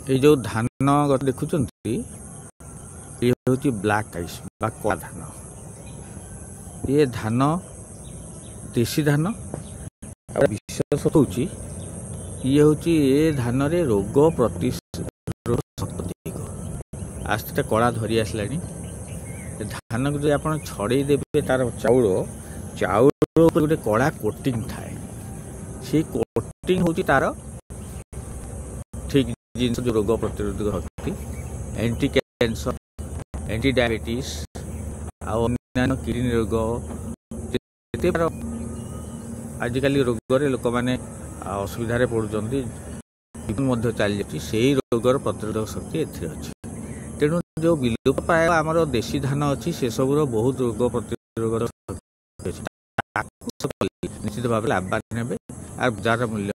ये जो धान देखुं ये हूँ ब्लैक राइस बा कला धान। ये धान देशी धान विशेष हूँ ये हूँ ये धान रे रोग प्रतिरोध शक्ति आस्ते कला धरी आसला। धान को जो आप छड़े देवे तार चाउल चाउल गोटे कला कोटिंग थाए से कोटिंग हूँ तार ठीक जिन जो रोग प्रतिरोधक शक्ति एंटी कैंसर एंटी डायबिटीज अन्य किडनी रोग आजिकल रोग लोक मैंने असुविधा पड़ुंट चली जाती से रोगर प्रतिरोधक शक्ति अच्छी। तेणु जो विलुप्त प्राय आमर देशी धान अच्छी से सबूर बहुत रोग प्रतिरोधक निश्चित भाव लाभवान हे और बजार मूल्य